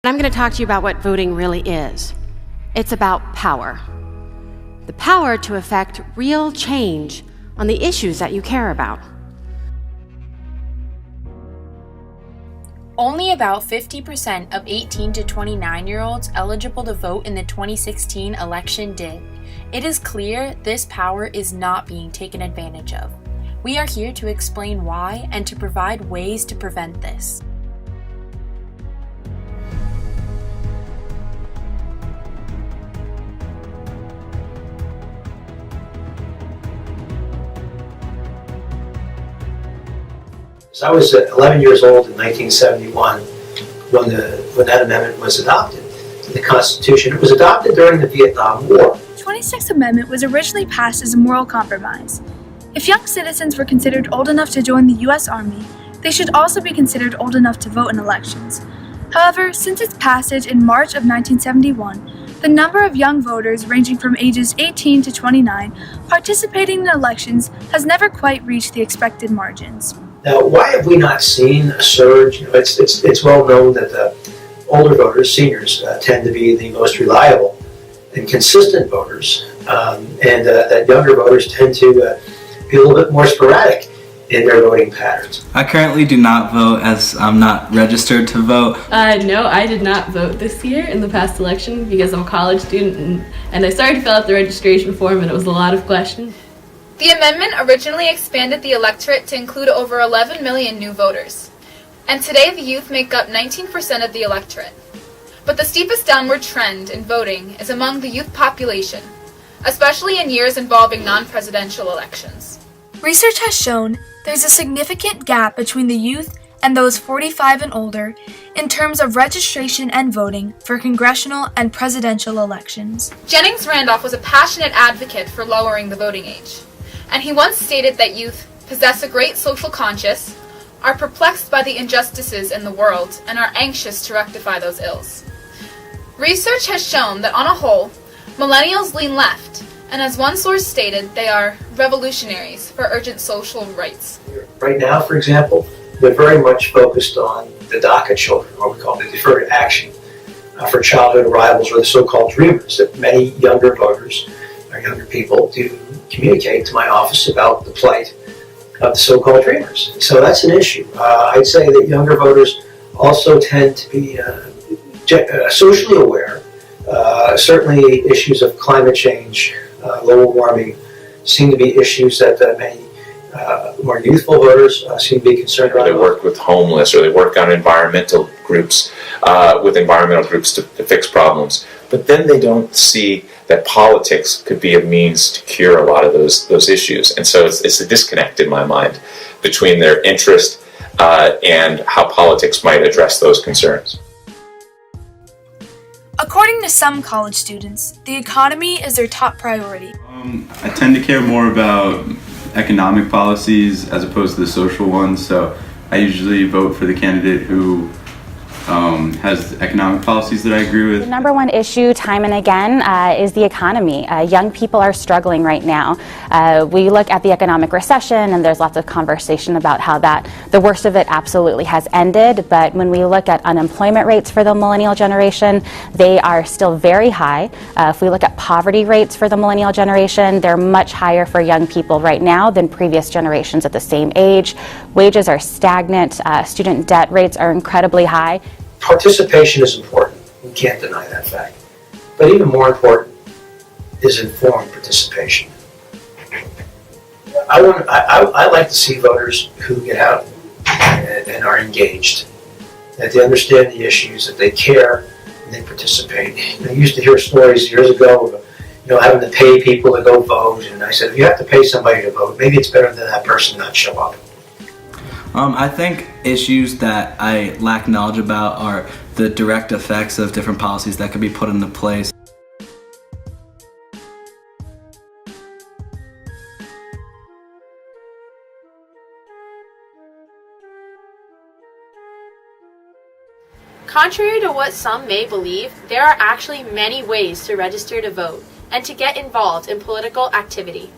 I'm going to talk to you about what voting really is. It's about power. The power to affect real change on the issues that you care about. Only about 50% of 18 to 29-year-olds eligible to vote in the 2016 election did. It is clear this power is not being taken advantage of. We are here to explain why and to provide ways to prevent this. So I was 11 years old in 1971 when that amendment was adopted in the Constitution. It was adopted during the Vietnam War. The 26th Amendment was originally passed as a moral compromise. If young citizens were considered old enough to join the U.S. Army, they should also be considered old enough to vote in elections. However, since its passage in March of 1971, the number of young voters ranging from ages 18 to 29 participating in elections has never quite reached the expected margins. Now, why have we not seen a surge? It's well known that the older voters, seniors, tend to be the most reliable and consistent voters, and that younger voters tend to be a little bit more sporadic in their voting patterns. I currently do not vote as I'm not registered to vote. No, I did not vote this year in the past election because I'm a college student and I started to fill out the registration form and it was a lot of questions. The amendment originally expanded the electorate to include over 11 million new voters, and today the youth make up 19% of the electorate. But the steepest downward trend in voting is among the youth population, especially in years involving non-presidential elections. Research has shown there's a significant gap between the youth and those 45 and older in terms of registration and voting for congressional and presidential elections. Jennings Randolph was a passionate advocate for lowering the voting age. And he once stated that youth possess a great social conscience, are perplexed by the injustices in the world, and are anxious to rectify those ills. Research has shown that on a whole, millennials lean left, and as one source stated, they are revolutionaries for urgent social rights. Right now, for example, they're very much focused on the DACA children, or what we call the deferred action for childhood arrivals, or the so-called dreamers, that many younger voters or younger people do communicate to my office about the plight of the so-called dreamers. So that's an issue. I'd say that younger voters also tend to be socially aware. Certainly issues of climate change, global warming seem to be issues that many more youthful voters seem to be concerned about. They work with homeless, or they work on environmental groups, to fix problems. But then they don't see that politics could be a means to cure a lot of those issues. And so it's a disconnect in my mind between their interest and how politics might address those concerns. According to some college students, the economy is their top priority. I tend to care more about economic policies as opposed to the social ones, so I usually vote for the candidate who has economic policies that I agree with. The number one issue time and again is the economy. Young people are struggling right now. We look at the economic recession and there's lots of conversation about how the worst of it absolutely has ended, but when we look at unemployment rates for the millennial generation, they are still very high. If we look at poverty rates for the millennial generation, they're much higher for young people right now than previous generations at the same age. Wages are stagnant. Student debt rates are incredibly high. Participation is important. We can't deny that fact. But even more important is informed participation. I like to see voters who get out and are engaged, that they understand the issues, that they care, and they participate. I used to hear stories years ago of having to pay people to go vote, and I said, if you have to pay somebody to vote, maybe it's better than that person not show up. I think issues that I lack knowledge about are the direct effects of different policies that could be put into place. Contrary to what some may believe, there are actually many ways to register to vote and to get involved in political activity.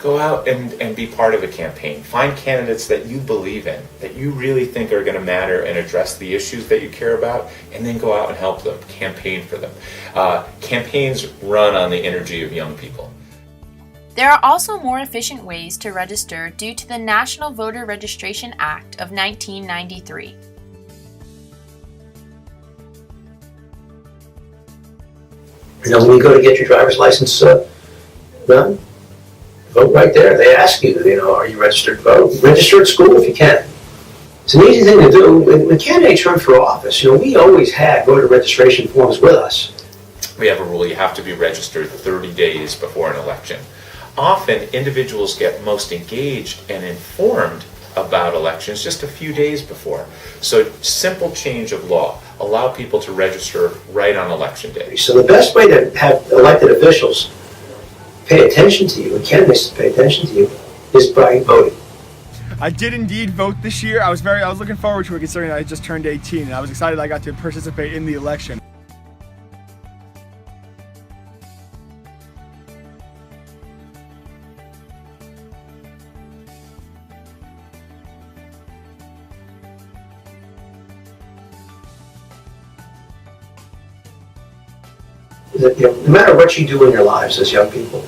Go out and be part of a campaign. Find candidates that you believe in, that you really think are going to matter and address the issues that you care about, and then go out and help them, campaign for them. Campaigns run on the energy of young people. There are also more efficient ways to register due to the National Voter Registration Act of 1993. You know, when you go to get your driver's license done, vote right there. They ask you, are you registered to vote? Register at school if you can. It's an easy thing to do. When candidates run for office, we always had voter registration forms with us. We have a rule, you have to be registered 30 days before an election. Often, individuals get most engaged and informed about elections just a few days before. So, simple change of law. Allow people to register right on election day. So the best way to have elected officials pay attention to you and candidates to pay attention to you is by voting. I did indeed vote this year. I was looking forward to it considering I just turned 18 and I was excited I got to participate in the election. No matter what you do in your lives as young people,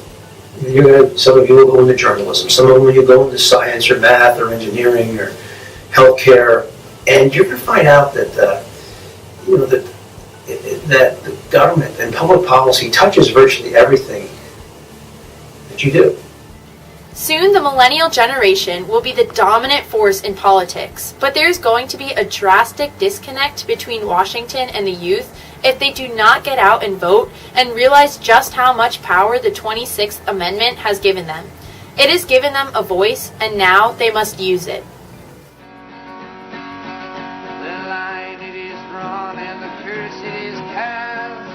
some of you will go into journalism, some of them will go into science or math or engineering or healthcare, and you're going to find out that that the government and public policy touches virtually everything that you do. Soon, the millennial generation will be the dominant force in politics, but there's going to be a drastic disconnect between Washington and the youth if they do not get out and vote and realize just how much power the 26th Amendment has given them. It has given them a voice, and now they must use it. The line it is drawn and the curse it is cast.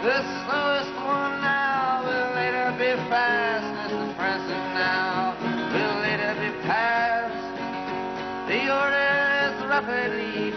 The slowest one now will later be fast as the present now will later be past. The order is rapidly